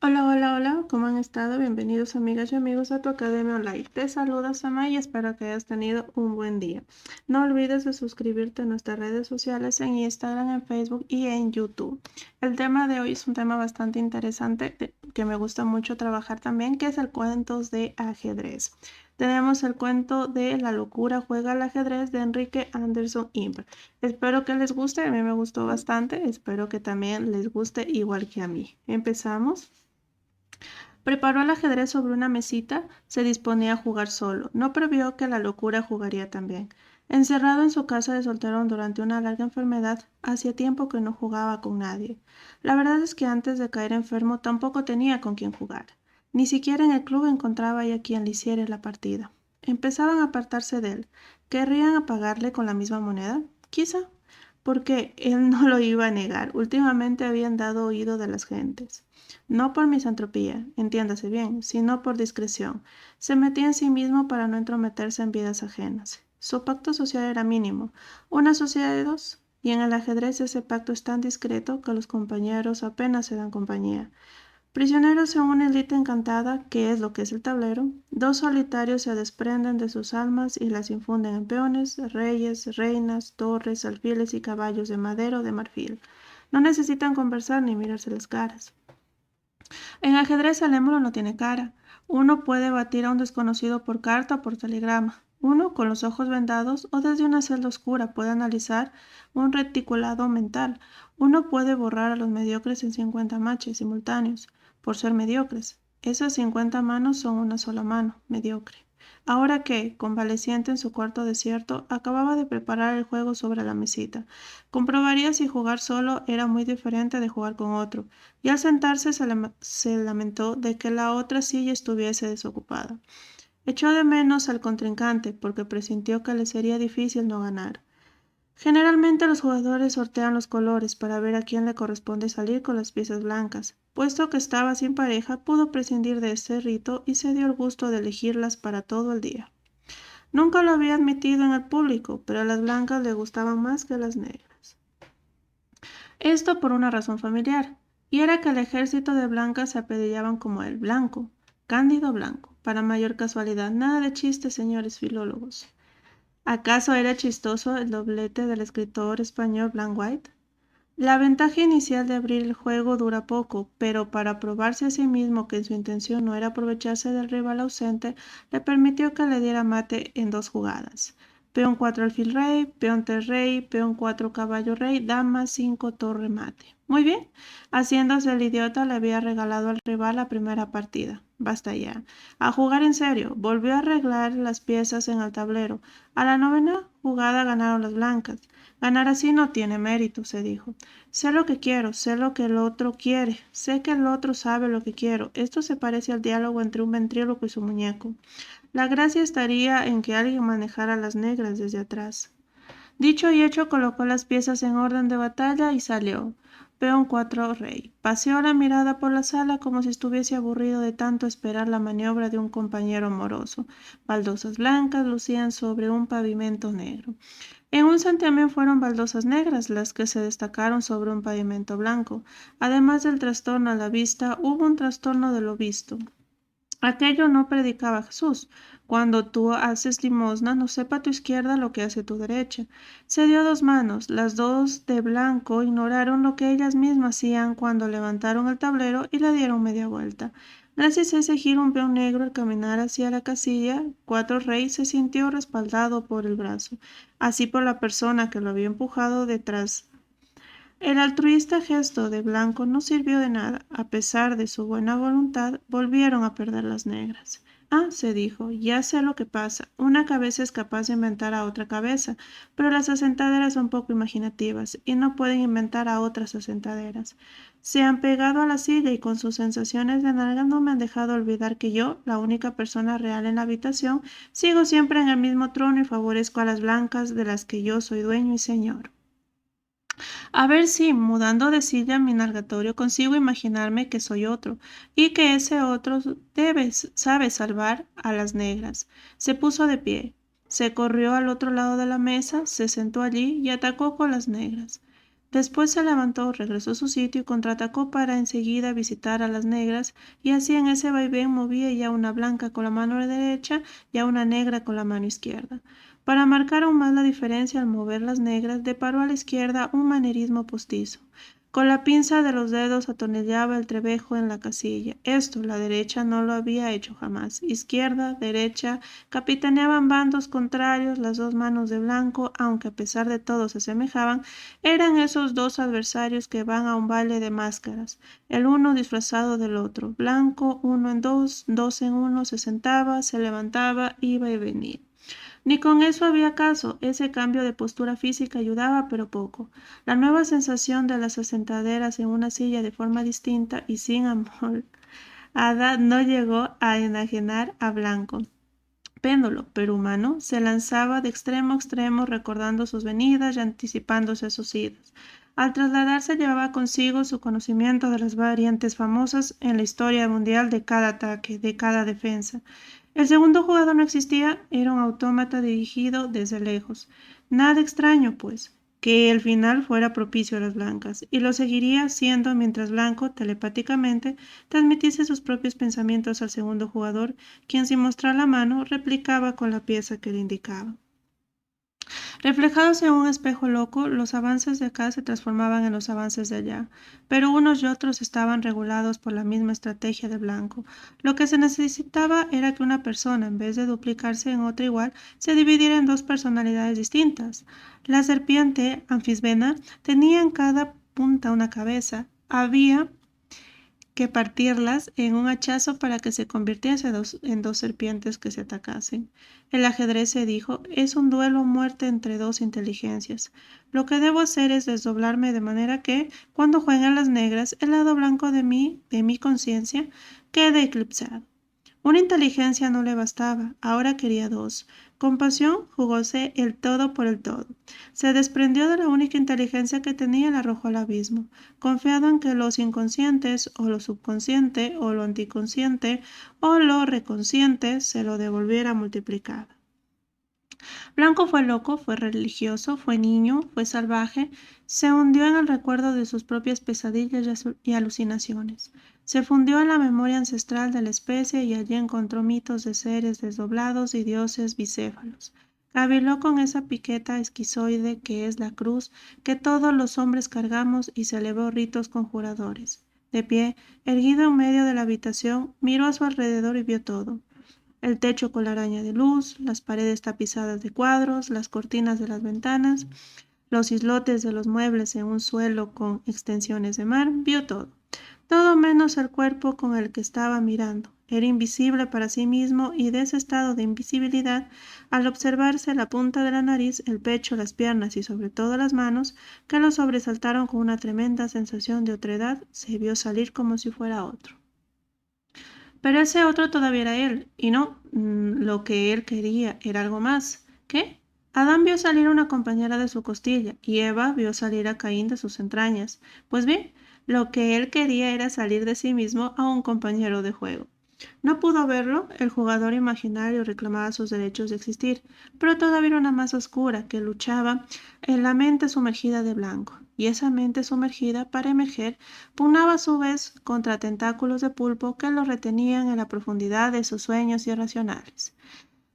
Hola, hola, hola, ¿cómo han estado? Bienvenidos amigas y amigos a tu Academia Online. Te saluda Sama y espero que hayas tenido un buen día. No olvides de suscribirte a nuestras redes sociales en Instagram, en Facebook y en YouTube. El tema de hoy es un tema bastante interesante que me gusta mucho trabajar también, que es el cuentos de ajedrez. Tenemos el cuento de La locura juega al ajedrez de Enrique Anderson Imber. Espero que les guste, a mí me gustó bastante, espero que también les guste igual que a mí. ¿Empezamos? Preparó el ajedrez sobre una mesita, se disponía a jugar solo. No previó que la locura jugaría también. Encerrado en su casa de soltero durante una larga enfermedad, hacía tiempo que no jugaba con nadie. La verdad es que antes de caer enfermo tampoco tenía con quien jugar. Ni siquiera en el club encontraba ya quien le hiciera la partida. Empezaban a apartarse de él. ¿Querrían apagarle con la misma moneda? Quizá, porque él no lo iba a negar. Últimamente habían dado oído de las gentes. No por misantropía, entiéndase bien, sino por discreción. Se metía en sí mismo para no entrometerse en vidas ajenas. Su pacto social era mínimo, una sociedad de dos, y en el ajedrez ese pacto es tan discreto que los compañeros apenas se dan compañía. Prisioneros en una élite encantada, que es lo que es el tablero, dos solitarios se desprenden de sus almas y las infunden en peones, reyes, reinas, torres, alfiles y caballos de madera o de marfil. No necesitan conversar ni mirarse las caras. En ajedrez el émulo no tiene cara. Uno puede batir a un desconocido por carta o por telegrama. Uno, con los ojos vendados o desde una celda oscura, puede analizar un reticulado mental. Uno puede borrar a los mediocres en 50 matches simultáneos, por ser mediocres. Esas 50 manos son una sola mano, mediocre. Ahora que, convaleciente en su cuarto desierto, acababa de preparar el juego sobre la mesita. Comprobaría si jugar solo era muy diferente de jugar con otro, y al sentarse se lamentó de que la otra silla estuviese desocupada. Echó de menos al contrincante porque presintió que le sería difícil no ganar. Generalmente los jugadores sortean los colores para ver a quién le corresponde salir con las piezas blancas. Puesto que estaba sin pareja, pudo prescindir de este rito y se dio el gusto de elegirlas para todo el día. Nunca lo había admitido en el público, pero las blancas le gustaban más que las negras. Esto por una razón familiar, y era que el ejército de blancas se apellidaban como el Blanco, Cándido Blanco. Para mayor casualidad, nada de chistes, señores filólogos. ¿Acaso era chistoso el doblete del escritor español Blanc White? La ventaja inicial de abrir el juego dura poco, pero para probarse a sí mismo que su intención no era aprovecharse del rival ausente, le permitió que le diera mate en dos jugadas. Peón 4 alfil rey, peón 3 rey, peón 4 caballo rey, dama 5 torre mate. Muy bien, haciéndose el idiota le había regalado al rival la primera partida. Basta ya. A jugar en serio, volvió a arreglar las piezas en el tablero. A la novena jugada ganaron las blancas. Ganar así no tiene mérito, se dijo. Sé lo que quiero, sé lo que el otro quiere, sé que el otro sabe lo que quiero. Esto se parece al diálogo entre un ventríloco y su muñeco. La gracia estaría en que alguien manejara las negras desde atrás. Dicho y hecho, colocó las piezas en orden de batalla y salió. Peón 4 rey. Paseó la mirada por la sala como si estuviese aburrido de tanto esperar la maniobra de un compañero amoroso. Baldosas blancas lucían sobre un pavimento negro. En un santiamén fueron baldosas negras las que se destacaron sobre un pavimento blanco. Además del trastorno a la vista, hubo un trastorno de lo visto. Aquello no predicaba Jesús. Cuando tú haces limosna, no sepa tu izquierda lo que hace tu derecha. Se dio dos manos, las dos de blanco ignoraron lo que ellas mismas hacían cuando levantaron el tablero y le dieron media vuelta. Gracias a ese giro, un peón negro al caminar hacia la casilla, 4 rey se sintió respaldado por el brazo, así por la persona que lo había empujado detrás. El altruista gesto de Blanco no sirvió de nada. A pesar de su buena voluntad, volvieron a perder las negras. Ah, se dijo, ya sé lo que pasa. Una cabeza es capaz de inventar a otra cabeza, pero las asentaderas son poco imaginativas y no pueden inventar a otras asentaderas. Se han pegado a la silla y con sus sensaciones de nalga no me han dejado olvidar que yo, la única persona real en la habitación, sigo siempre en el mismo trono y favorezco a las blancas de las que yo soy dueño y señor. A ver si, mudando de silla mi nargatorio, consigo imaginarme que soy otro, y que ese otro sabe salvar a las negras. Se puso de pie, se corrió al otro lado de la mesa, se sentó allí y atacó con las negras. Después se levantó, regresó a su sitio y contraatacó para enseguida visitar a las negras, y así en ese vaivén movía ya una blanca con la mano derecha y a una negra con la mano izquierda. Para marcar aún más la diferencia al mover las negras, deparó a la izquierda un manierismo postizo. Con la pinza de los dedos atornillaba el trebejo en la casilla. Esto la derecha no lo había hecho jamás. Izquierda, derecha, capitaneaban bandos contrarios, las dos manos de blanco, aunque a pesar de todo se asemejaban, eran esos dos adversarios que van a un baile de máscaras, el uno disfrazado del otro. Blanco, uno en dos, dos en uno, se sentaba, se levantaba, iba y venía. Ni con eso había caso, ese cambio de postura física ayudaba, pero poco. La nueva sensación de las asentaderas en una silla de forma distinta y sin amor Ada no llegó a enajenar a Blanco. Péndulo, pero humano, se lanzaba de extremo a extremo recordando sus venidas y anticipándose a sus idas. Al trasladarse llevaba consigo su conocimiento de las variantes famosas en la historia mundial de cada ataque, de cada defensa. El segundo jugador no existía, era un autómata dirigido desde lejos. Nada extraño, pues, que el final fuera propicio a las blancas, y lo seguiría siendo mientras Blanco, telepáticamente, transmitiese sus propios pensamientos al segundo jugador, quien sin mostrar la mano replicaba con la pieza que le indicaba. Reflejados en un espejo loco, los avances de acá se transformaban en los avances de allá, pero unos y otros estaban regulados por la misma estrategia de Blanco. Lo que se necesitaba era que una persona, en vez de duplicarse en otra igual, se dividiera en dos personalidades distintas. La serpiente anfisbena tenía en cada punta una cabeza. Había que partirlas en un hachazo para que se convirtiesen en dos serpientes que se atacasen. El ajedrez, se dijo, es un duelo a muerte entre dos inteligencias. Lo que debo hacer es desdoblarme de manera que, cuando jueguen las negras, el lado blanco de mi conciencia, quede eclipsado. Una inteligencia no le bastaba, ahora quería dos. Con pasión jugóse el todo por el todo. Se desprendió de la única inteligencia que tenía y la arrojó al abismo, confiado en que los inconscientes, o lo subconsciente, o lo anticonsciente, o lo reconsciente, se lo devolviera multiplicado. Blanco fue loco, fue religioso, fue niño, fue salvaje, se hundió en el recuerdo de sus propias pesadillas y alucinaciones. Se fundió en la memoria ancestral de la especie y allí encontró mitos de seres desdoblados y dioses bicéfalos. Caviló con esa piqueta esquizoide que es la cruz que todos los hombres cargamos y celebró ritos conjuradores. De pie, erguido en medio de la habitación, miró a su alrededor y vio todo. El techo con la araña de luz, las paredes tapizadas de cuadros, las cortinas de las ventanas, los islotes de los muebles en un suelo con extensiones de mar, vio todo. Todo menos el cuerpo con el que estaba mirando. Era invisible para sí mismo y de ese estado de invisibilidad, al observarse la punta de la nariz, el pecho, las piernas y sobre todo las manos, que lo sobresaltaron con una tremenda sensación de otredad, se vio salir como si fuera otro. Pero ese otro todavía era él, y no, lo que él quería era algo más. ¿Qué? Adán vio salir a una compañera de su costilla, y Eva vio salir a Caín de sus entrañas. Pues bien, lo que él quería era salir de sí mismo a un compañero de juego. No pudo verlo, el jugador imaginario reclamaba sus derechos de existir, pero todavía era una masa oscura que luchaba en la mente sumergida de Blanco, y esa mente sumergida, para emerger, pugnaba a su vez contra tentáculos de pulpo que lo retenían en la profundidad de sus sueños irracionales.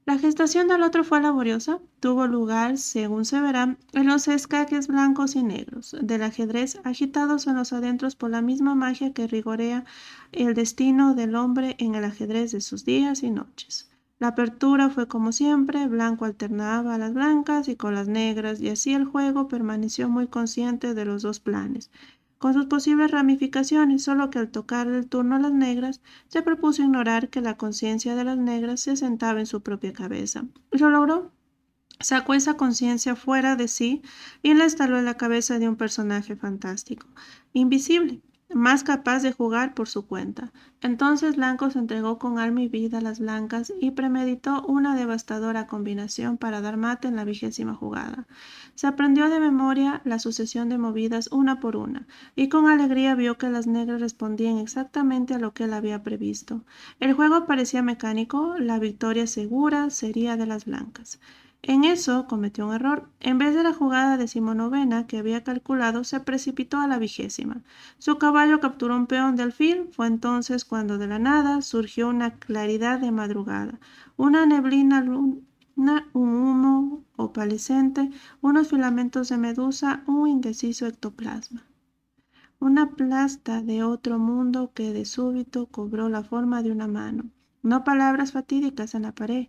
La gestación del otro fue laboriosa, tuvo lugar, según se verá, en los escaques blancos y negros del ajedrez, agitados en los adentros por la misma magia que rigorea el destino del hombre en el ajedrez de sus días y noches. La apertura fue como siempre, Blanco alternaba a las blancas y con las negras, y así el juego permaneció muy consciente de los dos planes, con sus posibles ramificaciones, solo que al tocar el turno a las negras, se propuso ignorar que la conciencia de las negras se sentaba en su propia cabeza. Y lo logró. Sacó esa conciencia fuera de sí y la instaló en la cabeza de un personaje fantástico, invisible, más capaz de jugar por su cuenta. Entonces Blanco se entregó con alma y vida a las blancas y premeditó una devastadora combinación para dar mate en la 20ª jugada. Se aprendió de memoria la sucesión de movidas una por una, y con alegría vio que las negras respondían exactamente a lo que él había previsto. El juego parecía mecánico, la victoria segura sería de las blancas. En eso cometió un error. En vez de la jugada 19ª que había calculado, se precipitó a la 20ª. Su caballo capturó un peón de alfil. Fue entonces cuando de la nada surgió una claridad de madrugada, una neblina luna, un humo opalescente, unos filamentos de medusa, un indeciso ectoplasma. Una plasta de otro mundo que de súbito cobró la forma de una mano. No palabras fatídicas en la pared.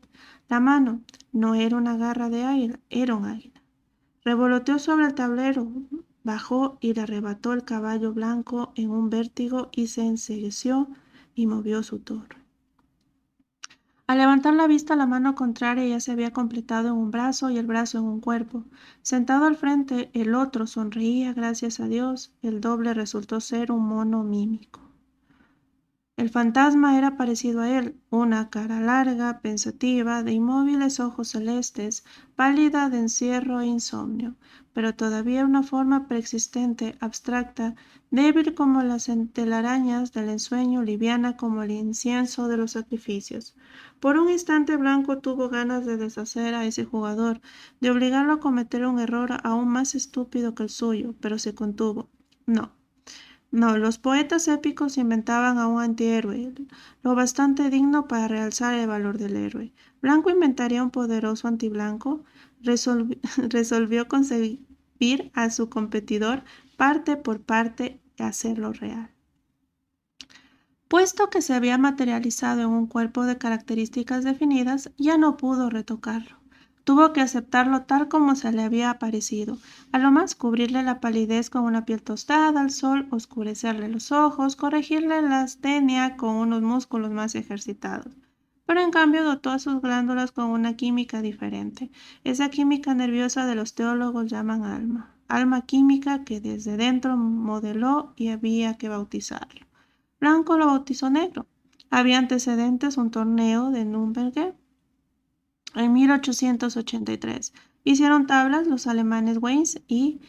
La mano no era una garra de águila, era un águila. Revoloteó sobre el tablero, bajó y le arrebató el caballo blanco en un vértigo y se encegueció y movió su torre. Al levantar la vista, la mano contraria ya se había completado en un brazo y el brazo en un cuerpo. Sentado al frente, el otro sonreía, gracias a Dios. El doble resultó ser un mono mímico. El fantasma era parecido a él, una cara larga, pensativa, de inmóviles ojos celestes, pálida de encierro e insomnio, pero todavía una forma preexistente, abstracta, débil como las telarañas del ensueño, liviana como el incienso de los sacrificios. Por un instante Blanco tuvo ganas de deshacer a ese jugador, de obligarlo a cometer un error aún más estúpido que el suyo, pero se contuvo. No, los poetas épicos inventaban a un antihéroe, lo bastante digno para realzar el valor del héroe. Blanco inventaría un poderoso antiblanco, resolvió concebir a su competidor parte por parte y hacerlo real. Puesto que se había materializado en un cuerpo de características definidas, ya no pudo retocarlo. Tuvo que aceptarlo tal como se le había aparecido. A lo más cubrirle la palidez con una piel tostada al sol, oscurecerle los ojos, corregirle la astenia con unos músculos más ejercitados. Pero en cambio dotó a sus glándulas con una química diferente. Esa química nerviosa de los teólogos llaman alma. Alma química que desde dentro modeló y había que bautizarlo. Blanco lo bautizó Negro. Había antecedentes un torneo de Nürnberg en 1883. Hicieron tablas los alemanes Weiss y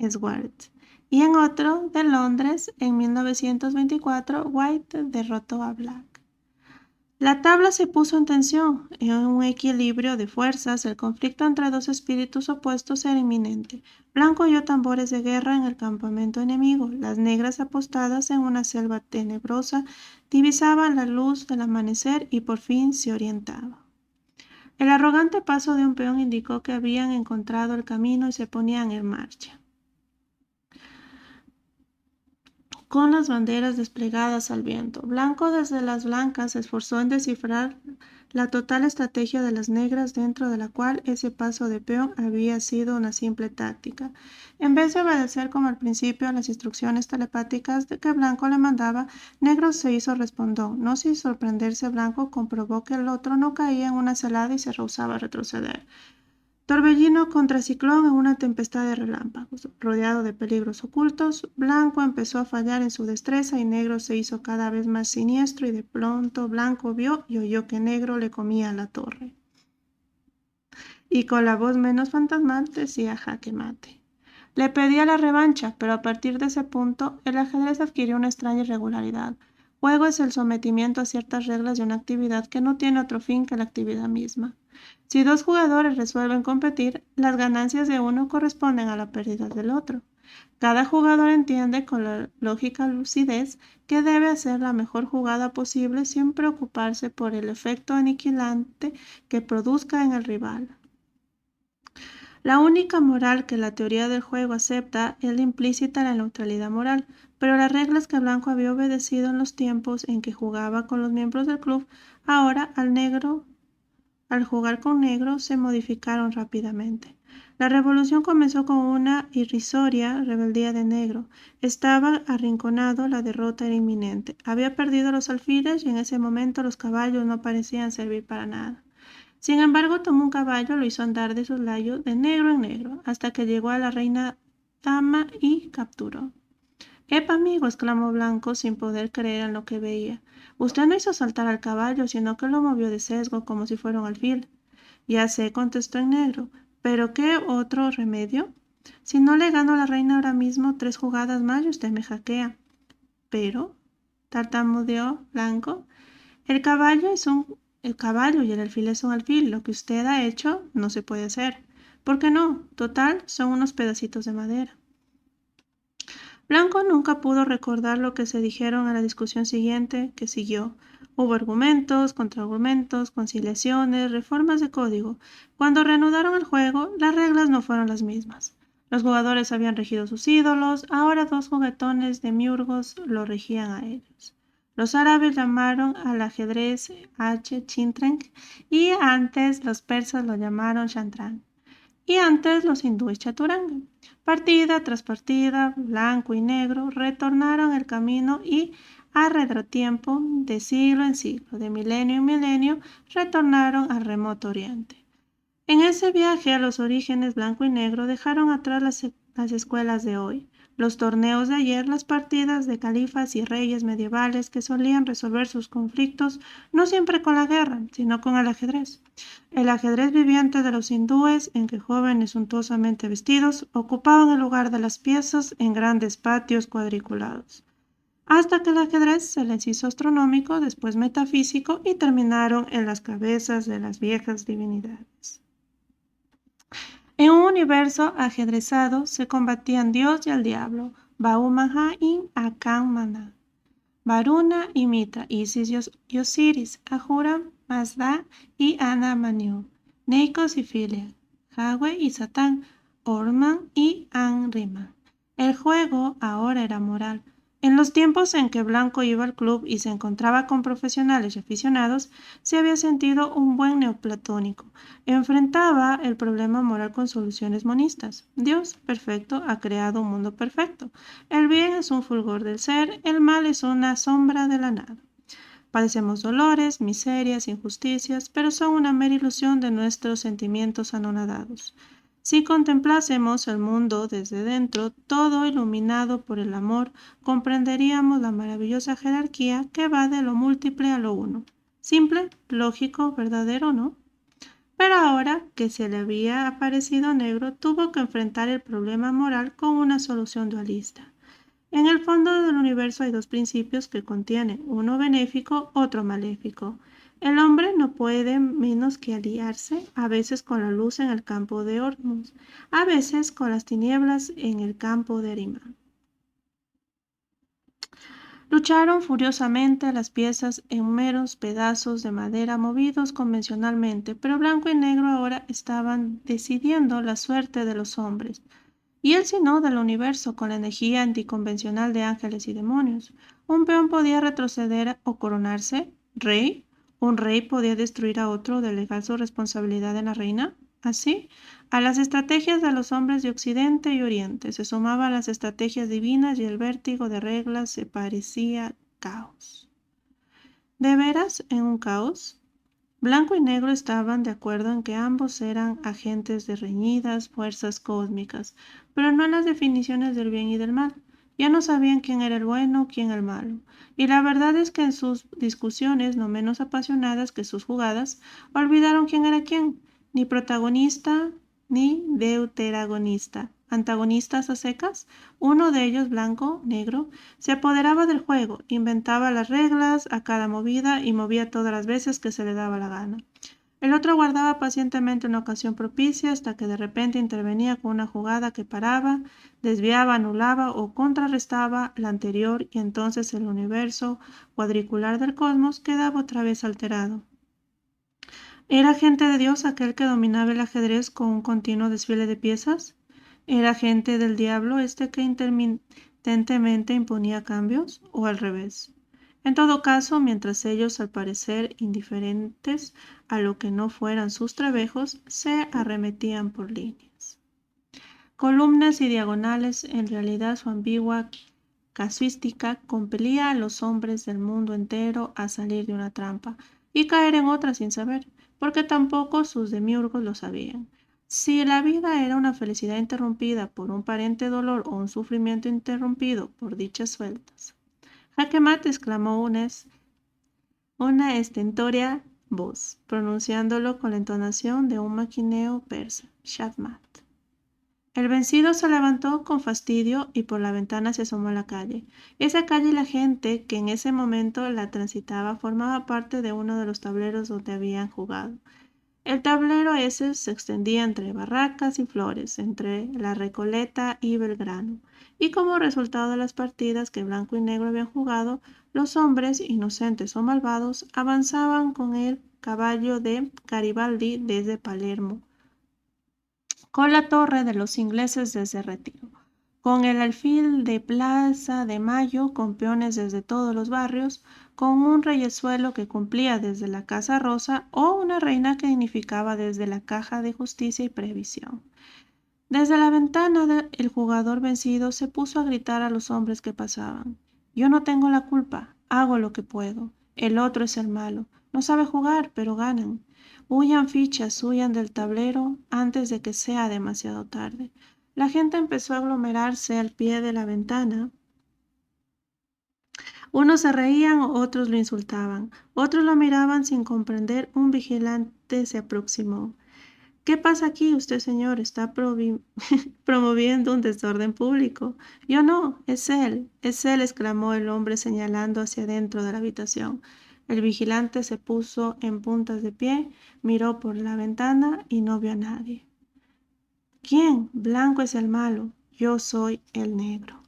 Schwartz. Y en otro de Londres, en 1924, White derrotó a Black. La tabla se puso en tensión, en un equilibrio de fuerzas. El conflicto entre dos espíritus opuestos era inminente. Blanco oyó tambores de guerra en el campamento enemigo. Las negras, apostadas en una selva tenebrosa, divisaban la luz del amanecer y por fin se orientaban. El arrogante paso de un peón indicó que habían encontrado el camino y se ponían en marcha, con las banderas desplegadas al viento. Blanco desde las blancas se esforzó en descifrar la total estrategia de las negras, dentro de la cual ese paso de peón había sido una simple táctica. En vez de obedecer como al principio a las instrucciones telepáticas que Blanco le mandaba, Negro se hizo respondón. No sin sorprenderse, Blanco comprobó que el otro no caía en una celada y se rehusaba a retroceder. Torbellino contra ciclón en una tempestad de relámpagos. Rodeado de peligros ocultos, Blanco empezó a fallar en su destreza y Negro se hizo cada vez más siniestro, y de pronto Blanco vio y oyó que Negro le comía la torre. Y con la voz menos fantasmal decía jaque mate. Le pedía la revancha, pero a partir de ese punto el ajedrez adquirió una extraña irregularidad. Juego es el sometimiento a ciertas reglas de una actividad que no tiene otro fin que la actividad misma. Si dos jugadores resuelven competir, las ganancias de uno corresponden a las pérdidas del otro. Cada jugador entiende con la lógica lucidez que debe hacer la mejor jugada posible sin preocuparse por el efecto aniquilante que produzca en el rival. La única moral que la teoría del juego acepta es la implícita en la neutralidad moral, pero las reglas que Blanco había obedecido en los tiempos en que jugaba con los miembros del club, ahora al jugar con Negro, se modificaron rápidamente. La revolución comenzó con una irrisoria rebeldía de Negro. Estaba arrinconado, la derrota era inminente. Había perdido los alfiles y en ese momento los caballos no parecían servir para nada. Sin embargo, tomó un caballo, lo hizo andar de soslayo de negro en negro, hasta que llegó a la reina dama y capturó. —¡Epa, amigo! —exclamó Blanco, sin poder creer en lo que veía. —Usted no hizo saltar al caballo, sino que lo movió de sesgo, como si fuera un alfil. —Ya sé —contestó en Negro—, ¿pero qué otro remedio? Si no le gano a la reina ahora mismo, 3 jugadas más y usted me jaquea. —¿Pero? —tartamudeó Blanco—, el caballo es un el caballo y el alfil es un alfil. Lo que usted ha hecho no se puede hacer. ¿Por qué no? Total, son unos pedacitos de madera. Blanco nunca pudo recordar lo que se dijeron a la discusión siguiente que siguió. Hubo argumentos, contraargumentos, conciliaciones, reformas de código. Cuando reanudaron el juego, las reglas no fueron las mismas. Los jugadores habían regido sus ídolos, ahora dos juguetones demiurgos lo regían a ellos. Los árabes llamaron al ajedrez Chintrenk y antes los persas lo llamaron Shantran. Y antes los hindúes chaturanga. Partida tras partida, blanco y negro, retornaron el camino y a retrotiempo, de siglo en siglo, de milenio en milenio, retornaron al remoto oriente. En ese viaje a los orígenes blanco y negro dejaron atrás las escuelas de hoy, los torneos de ayer, las partidas de califas y reyes medievales que solían resolver sus conflictos no siempre con la guerra, sino con el ajedrez. El ajedrez viviente de los hindúes, en que jóvenes suntuosamente vestidos ocupaban el lugar de las piezas en grandes patios cuadriculados. Hasta que el ajedrez se les hizo astronómico, después metafísico y terminaron en las cabezas de las viejas divinidades. En un universo ajedrezado se combatían Dios y el diablo, Baumaha y Akamana, Varuna y Mitra, Isis y Osiris, Ahura, Mazda y Anamanyu, Neikos y Filia, Jahwe y Satán, Orman y Anrima. El juego ahora era moral. En los tiempos en que Blanco iba al club y se encontraba con profesionales y aficionados, se había sentido un buen neoplatónico. Enfrentaba el problema moral con soluciones monistas. Dios, perfecto, ha creado un mundo perfecto. El bien es un fulgor del ser, el mal es una sombra de la nada. Padecemos dolores, miserias, injusticias, pero son una mera ilusión de nuestros sentimientos anonadados. Si contemplásemos el mundo desde dentro, todo iluminado por el amor, comprenderíamos la maravillosa jerarquía que va de lo múltiple a lo uno. Simple, lógico, verdadero, ¿no? Pero ahora que se le había aparecido negro, tuvo que enfrentar el problema moral con una solución dualista. En el fondo del universo hay dos principios que contienen, uno benéfico, otro maléfico. El hombre no puede menos que aliarse, a veces con la luz en el campo de Ormus, a veces con las tinieblas en el campo de Arimán. Lucharon furiosamente las piezas en meros pedazos de madera movidos convencionalmente, pero blanco y negro ahora estaban decidiendo la suerte de los hombres. Y el sino del universo con la energía anticonvencional de ángeles y demonios. Un peón podía retroceder o coronarse, rey. Un rey podía destruir a otro o delegar su responsabilidad en la reina. Así, a las estrategias de los hombres de Occidente y Oriente se sumaban las estrategias divinas y el vértigo de reglas se parecía caos. ¿De veras en un caos? Blanco y negro estaban de acuerdo en que ambos eran agentes de reñidas fuerzas cósmicas, pero no en las definiciones del bien y del mal. Ya no sabían quién era el bueno, quién el malo. Y la verdad es que en sus discusiones, no menos apasionadas que sus jugadas, olvidaron quién era quién, ni protagonista ni deuteragonista. Antagonistas a secas, uno de ellos, blanco, negro, se apoderaba del juego, inventaba las reglas a cada movida y movía todas las veces que se le daba la gana. El otro guardaba pacientemente una ocasión propicia hasta que de repente intervenía con una jugada que paraba, desviaba, anulaba o contrarrestaba la anterior y entonces el universo cuadricular del cosmos quedaba otra vez alterado. ¿Era agente de Dios aquel que dominaba el ajedrez con un continuo desfile de piezas? ¿Era agente del diablo este que intermitentemente imponía cambios? ¿O al revés? En todo caso, mientras ellos, al parecer indiferentes a lo que no fueran sus trabejos, se arremetían por líneas. Columnas y diagonales, en realidad su ambigua casuística compelía a los hombres del mundo entero a salir de una trampa y caer en otra sin saber, porque tampoco sus demiurgos lo sabían. Si la vida era una felicidad interrumpida por un aparente dolor o un sufrimiento interrumpido por dichas sueltas. Jaque mate, exclamó una estentórea voz, pronunciándolo con la entonación de un maquineo persa, Shahmat. El vencido se levantó con fastidio y por la ventana se asomó a la calle. Esa calle y la gente que en ese momento la transitaba formaba parte de uno de los tableros donde habían jugado. El tablero ese se extendía entre Barracas y Flores, entre La Recoleta y Belgrano, y como resultado de las partidas que Blanco y Negro habían jugado, los hombres, inocentes o malvados, avanzaban con el caballo de Garibaldi desde Palermo, con la torre de los ingleses desde Retiro, con el alfil de Plaza de Mayo, con peones desde todos los barrios, con un reyezuelo que cumplía desde la Casa Rosa o una reina que dignificaba desde la Caja de Justicia y Previsión. Desde la ventana el jugador vencido se puso a gritar a los hombres que pasaban. Yo no tengo la culpa, hago lo que puedo. El otro es el malo. No sabe jugar, pero ganan. Huyan fichas, huyan del tablero antes de que sea demasiado tarde. La gente empezó a aglomerarse al pie de la ventana. Unos se reían, otros lo insultaban, otros lo miraban sin comprender. Un vigilante se aproximó. ¿Qué pasa aquí? Usted, señor, está promoviendo un desorden público. Yo no, es él, exclamó el hombre señalando hacia adentro de la habitación. El vigilante se puso en puntas de pie, miró por la ventana y no vio a nadie. ¿Quién? Blanco es el malo, yo soy el negro.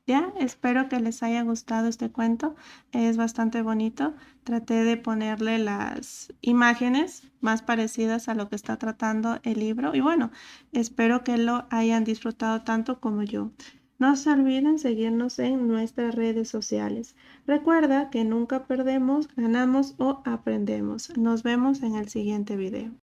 Ya, espero que les haya gustado este cuento. Es bastante bonito. Traté de ponerle las imágenes más parecidas a lo que está tratando el libro. Y bueno, espero que lo hayan disfrutado tanto como yo. No se olviden seguirnos en nuestras redes sociales. Recuerda que nunca perdemos, ganamos o aprendemos. Nos vemos en el siguiente video.